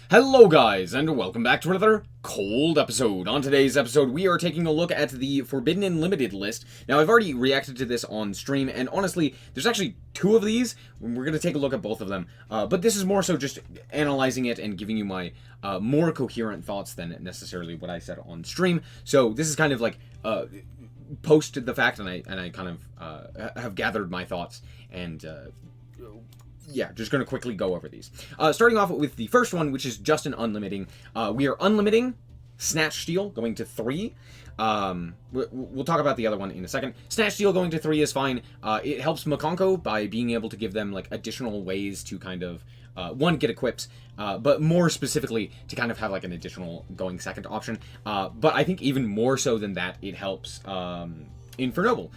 Hello guys, and welcome back to another cold episode. On today's episode, we are taking a look at the Forbidden and Limited list. Now, I've already reacted to this on stream, and honestly, there's actually two of these. We're going to take a look at both of them, but this is more so just analyzing it and giving you my more coherent thoughts than necessarily what I said on stream. So this is kind of like post the fact, and I kind of have gathered my thoughts and yeah, just going to quickly go over these. Starting off with the first one, which is just an unlimiting. We are unlimiting Snatch Steal, going to 3. We'll talk about the other one in a second. Snatch Steal going to 3 is fine. It helps Makonko by being able to give them like additional ways to kind of, one, get equips, but more specifically to kind of have like an additional going second option. But I think even more so than that, it helps Infernoble.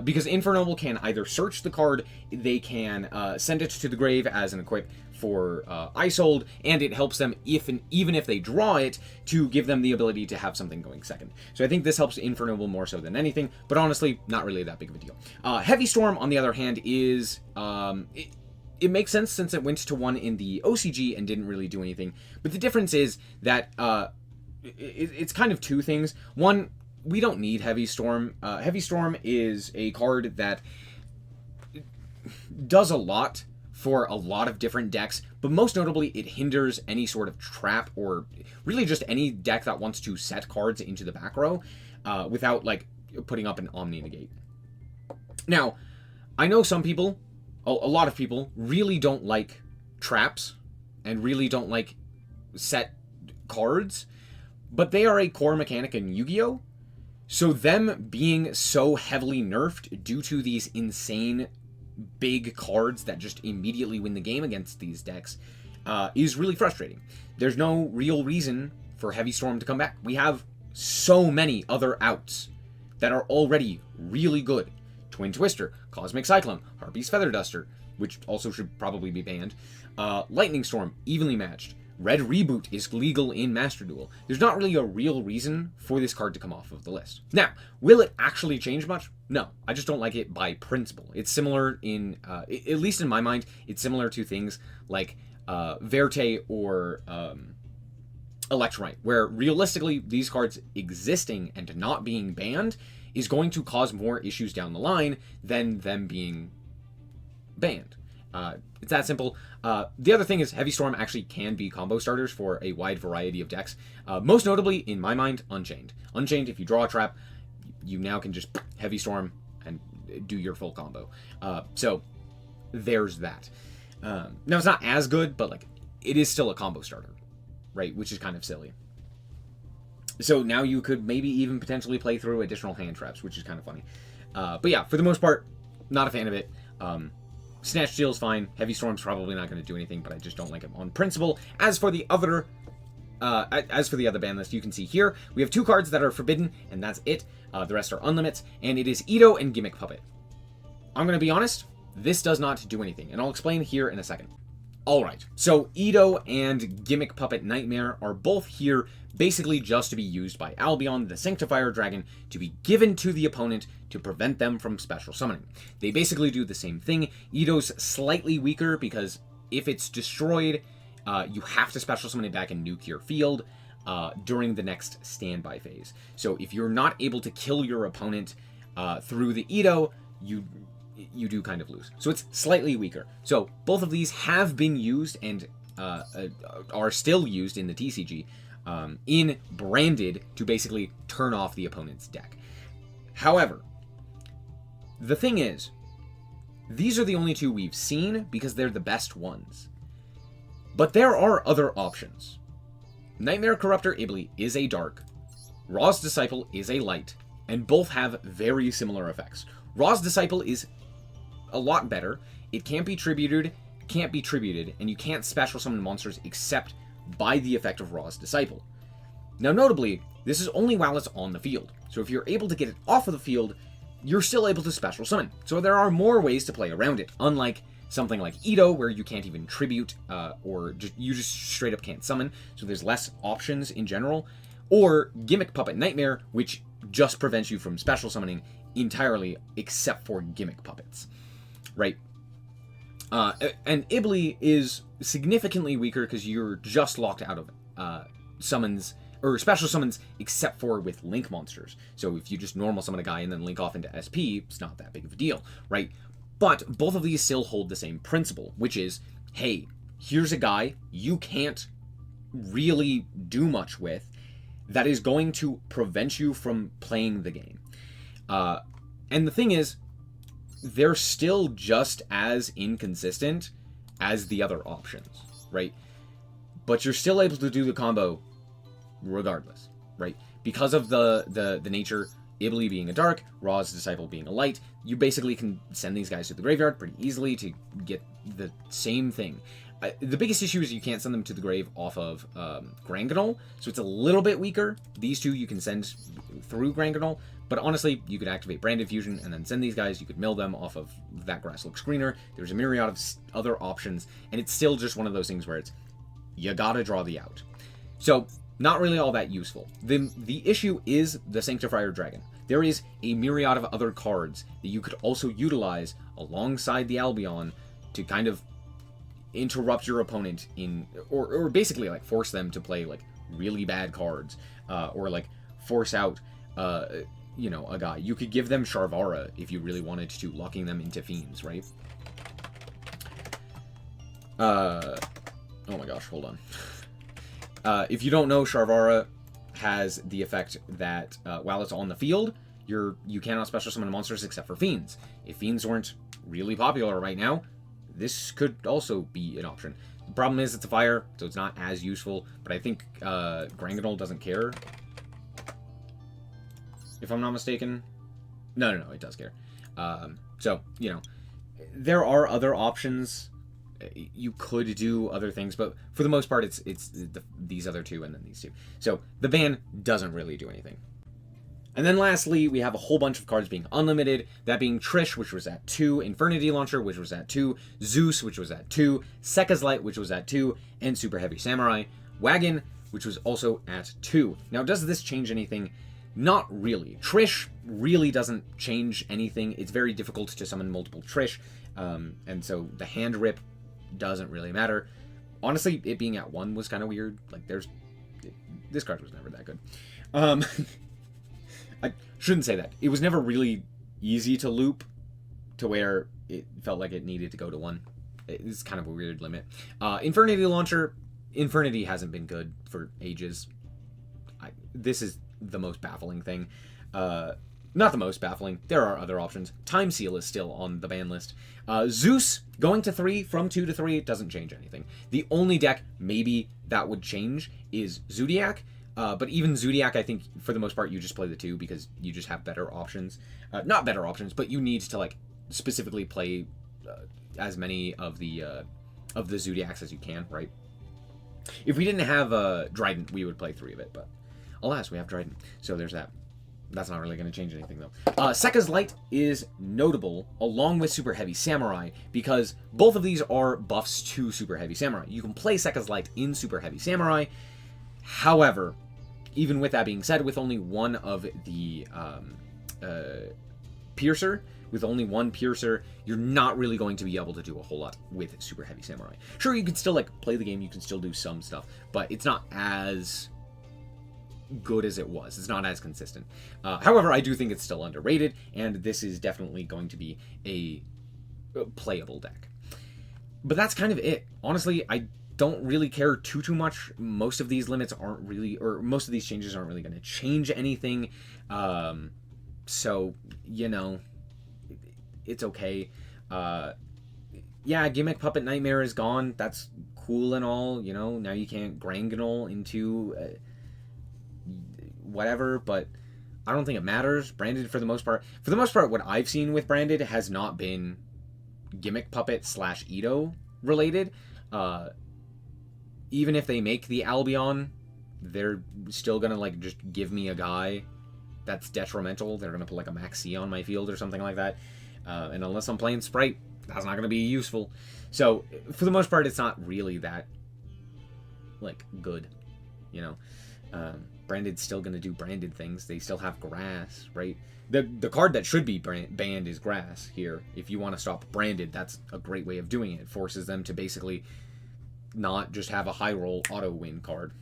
Because Infernoble can either search the card, they can send it to the grave as an equip for Isold, and it helps them, even if they draw it, to give them the ability to have something going second. So I think this helps Infernoble more so than anything, but honestly, not really that big of a deal. Heavy Storm, on the other hand, is... It makes sense since it went to 1 in the OCG and didn't really do anything, but the difference is that it's kind of two things. One, we don't need Heavy Storm. Heavy Storm is a card that does a lot for a lot of different decks, but most notably it hinders any sort of trap or really just any deck that wants to set cards into the back row without like putting up an Omni Negate. Now, I know some people, a lot of people, really don't like traps and really don't like set cards, but they are a core mechanic in Yu-Gi-Oh! So them being so heavily nerfed due to these insane big cards that just immediately win the game against these decks is really frustrating. There's no real reason for Heavy Storm to come back. We have so many other outs that are already really good. Twin Twister, Cosmic Cyclone, Harpy's Feather Duster, which also should probably be banned. Lightning Storm, evenly matched. Red Reboot is legal in Master Duel. There's not really a real reason for this card to come off of the list. Now, will it actually change much? No. I just don't like it by principle. It's similar in, at least in my mind, it's similar to things like Verte or Electrite, where realistically these cards existing and not being banned is going to cause more issues down the line than them being banned. It's that simple. The other thing is Heavy Storm actually can be combo starters for a wide variety of decks. Most notably, in my mind, Unchained. Unchained, if you draw a trap, you now can just Heavy Storm and do your full combo. So there's that. Now, it's not as good, but like it is still a combo starter, right? Which is kind of silly. So now you could maybe even potentially play through additional hand traps, which is kind of funny. But yeah, for the most part, not a fan of it. Snatch Steal's fine. Heavy Storm's probably not going to do anything, but I just don't like it on principle. As for the other ban list, you can see here, we have 2 cards that are forbidden, and that's it. The rest are unlimits, and it is Ito and Gimmick Puppet. I'm going to be honest, this does not do anything, and I'll explain here in a second. Alright, so Ito and Gimmick Puppet Nightmare are both here basically just to be used by Albion, the Sanctifier Dragon, to be given to the opponent to prevent them from special summoning. They basically do the same thing. Ito's slightly weaker because if it's destroyed, you have to special summon it back in nuke your field during the next standby phase. So if you're not able to kill your opponent through the Ito, you do kind of lose. So it's slightly weaker. So both of these have been used and are still used in the TCG in Branded to basically turn off the opponent's deck. However, the thing is, these are the only 2 we've seen because they're the best ones. But there are other options. Nightmare Corruptor Ibli is a dark, Ra's Disciple is a light, and both have very similar effects. Ra's Disciple is a lot better. It can't be tributed, and you can't special summon monsters except by the effect of Ra's Disciple. Now, notably, this is only while it's on the field. So if you're able to get it off of the field, you're still able to special summon. So there are more ways to play around it, unlike something like Ito, where you can't even tribute, or you just straight up can't summon, so there's less options in general, or Gimmick Puppet Nightmare, which just prevents you from special summoning entirely, except for Gimmick Puppets, right? And Ibli is significantly weaker because you're just locked out of summons or special summons, except for with link monsters. So if you just normal summon a guy and then link off into SP, it's not that big of a deal, right? But both of these still hold the same principle, which is, hey, here's a guy you can't really do much with that is going to prevent you from playing the game. And the thing is, they're still just as inconsistent as the other options, right? But you're still able to do the combo regardless, right? Because of the nature, Ibly being a dark, Ra's Disciple being a light, you basically can send these guys to the graveyard pretty easily to get the same thing. The biggest issue is you can't send them to the grave off of Granganol, so it's a little bit weaker. These two you can send through Granganol, but honestly, you could activate Branded Fusion and then send these guys. You could mill them off of That Grass Looks Greener. There's a myriad of other options, and it's still just one of those things where it's, you gotta draw the out. So, not really all that useful. The issue is the Sanctifier Dragon. There is a myriad of other cards that you could also utilize alongside the Albion to kind of interrupt your opponent in, or basically like force them to play like really bad cards, or like force out, you know, a guy. You could give them Sharvara if you really wanted to, locking them into Fiends, right? Oh my gosh, hold on. If you don't know, Sharvara has the effect that while it's on the field, you cannot special summon monsters except for Fiends. If Fiends weren't really popular right now, this could also be an option. The problem is it's a fire, so it's not as useful, but I think Granganol doesn't care, if I'm not mistaken. No, it does care. So, you know, there are other options. You could do other things, but for the most part, it's these other two and then these two. So the ban doesn't really do anything. And then lastly, we have a whole bunch of cards being unlimited, that being Trish, which was at 2, Infernity Launcher, which was at 2, Zeus, which was at 2, Sekka's Light, which was at 2, and Super Heavy Samurai, Wagon, which was also at 2. Now, does this change anything? Not really. Trish really doesn't change anything. It's very difficult to summon multiple Trish, and so the hand rip doesn't really matter. Honestly, it being at 1 was kind of weird. Like, this card was never that good. I shouldn't say that. It was never really easy to loop to where it felt like it needed to go to 1. It's kind of a weird limit. Infernity Launcher, Infernity hasn't been good for ages. This is the most baffling thing. Not the most baffling. There are other options. Time Seal is still on the ban list. Zeus, going to 3 from 2 to 3, doesn't change anything. The only deck maybe that would change is Zodiac. But even Zodiac, I think, for the most part, you just play the 2 because you just have better options. Not better options, but you need to, like, specifically play as many of the Zodiacs as you can, right? If we didn't have Dryden, we would play 3 of it, but alas, we have Dryden. So there's that. That's not really going to change anything, though. Sekka's Light is notable, along with Super Heavy Samurai, because both of these are buffs to Super Heavy Samurai. You can play Sekka's Light in Super Heavy Samurai. However, even with that being said, with only one of the Piercer, with only one Piercer, you're not really going to be able to do a whole lot with Super Heavy Samurai. Sure, you can still, like, play the game, you can still do some stuff, but it's not as good as it was. It's not as consistent. However, I do think it's still underrated, and this is definitely going to be a playable deck. But that's kind of it. Honestly, I don't really care too much. Most of these limits aren't really, or most of these changes aren't really going to change anything. So, you know, it's okay. Yeah, Gimmick Puppet Nightmare is gone. That's cool and all, you know. Now you can't Granganol into whatever, but I don't think it matters. Branded, for the most part, what I've seen with Branded has not been Gimmick Puppet / Ito related. Even if they make the Albion, they're still gonna, like, just give me a guy that's detrimental. They're gonna put, like, a Max C on my field or something like that. And unless I'm playing Sprite, that's not gonna be useful. So, for the most part, it's not really that, like, good, you know. Branded's still gonna do branded things. They still have grass, right? The card that should be banned is grass here. If you want to stop branded, that's a great way of doing it. It forces them to basically not just have a high roll auto win card.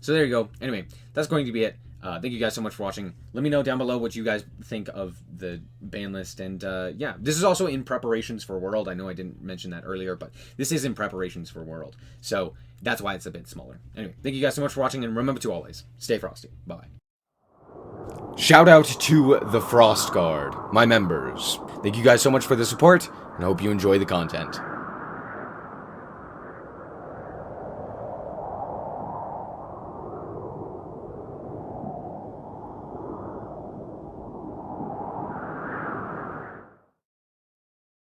So there you go. Anyway, that's going to be it. Thank you guys so much for watching. Let me know down below what you guys think of the ban list. And yeah, this is also in preparations for World. I know I didn't mention that earlier, but this is in preparations for World. So that's why it's a bit smaller. Anyway, thank you guys so much for watching, and remember to always stay frosty. Bye. Shout out to the Frost Guard, my members. Thank you guys so much for the support, and I hope you enjoy the content.